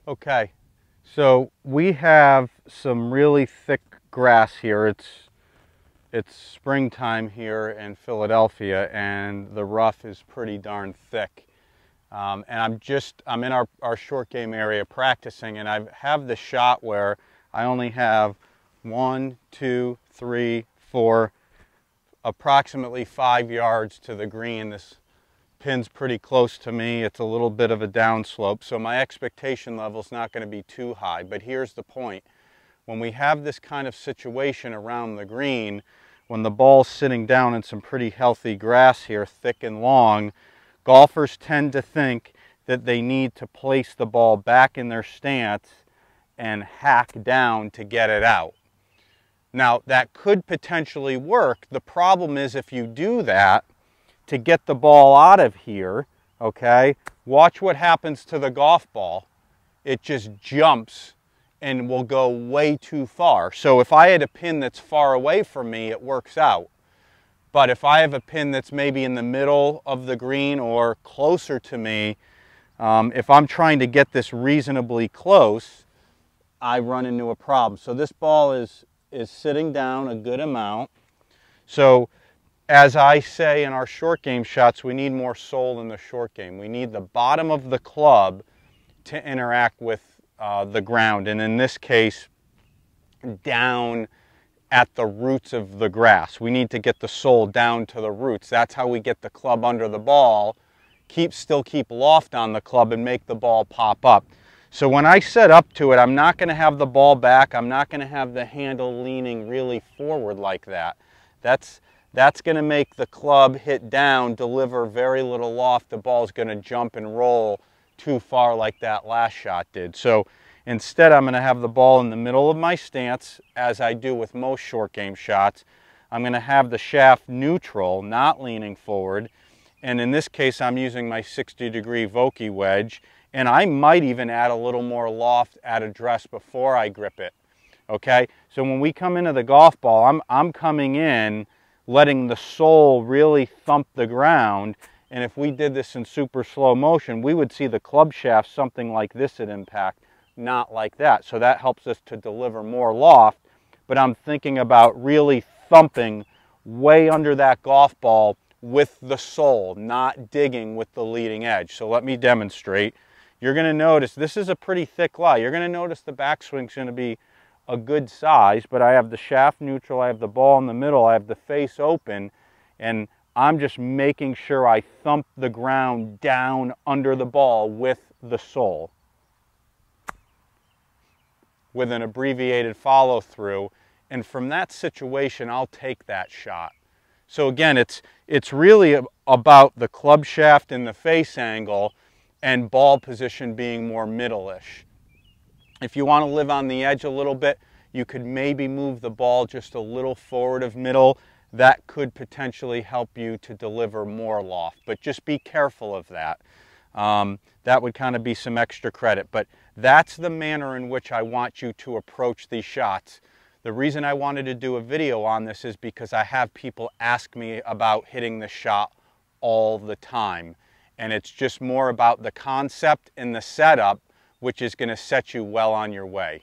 Okay, so we have some really thick grass here. It's springtime here in Philadelphia, and the rough is pretty darn thick. And I'm in our short game area practicing, and I have the shot where I only have 1, 2, 3, 4, approximately 5 yards to the green. This pin's pretty close to me. It's a little bit of a downslope, so my expectation level is not going to be too high. But here's the point. When we have this kind of situation around the green, when the ball's sitting down in some pretty healthy grass here, thick and long, golfers tend to think that they need to place the ball back in their stance and hack down to get it out. Now, that could potentially work. The problem is if you do that, to get the ball out of here, okay, watch what happens to the golf ball. It just jumps and will go way too far. So if I had a pin that's far away from me, it works out. But if I have a pin that's maybe in the middle of the green or closer to me, if I'm trying to get this reasonably close, I run into a problem. So this ball is sitting down a good amount. So as I say in our short game shots, we need more soul in the short game. We need the bottom of the club to interact with the ground, and in this case, down at the roots of the grass. We need to get the sole down to the roots. That's how we get the club under the ball, still keep loft on the club and make the ball pop up. So when I set up to it, I'm not going to have the ball back. I'm not going to have the handle leaning really forward like that. That's going to make the club hit down, deliver very little loft. The ball's going to jump and roll too far like that last shot did. So instead, I'm going to have the ball in the middle of my stance, as I do with most short game shots. I'm going to have the shaft neutral, not leaning forward. And in this case, I'm using my 60-degree Vokey wedge. And I might even add a little more loft at address before I grip it. Okay? So when we come into the golf ball, I'm coming in letting the sole really thump the ground, and if we did this in super slow motion, we would see the club shaft something like this at impact, not like that. So that helps us to deliver more loft, but I'm thinking about really thumping way under that golf ball with the sole, not digging with the leading edge. So let me demonstrate. You're going to notice this is a pretty thick lie. You're going to notice the backswing's going to be a good size, but I have the shaft neutral, I have the ball in the middle, I have the face open, and I'm just making sure I thump the ground down under the ball with the sole with an abbreviated follow through, and from that situation I'll take that shot. So again, it's really about the club shaft and the face angle and ball position being more middle-ish. If you want to live on the edge a little bit, you could maybe move the ball just a little forward of middle. That could potentially help you to deliver more loft, but just be careful of that. That would kind of be some extra credit, but that's the manner in which I want you to approach these shots. The reason I wanted to do a video on this is because I have people ask me about hitting the shot all the time, and it's just more about the concept and the setup, which is going to set you well on your way.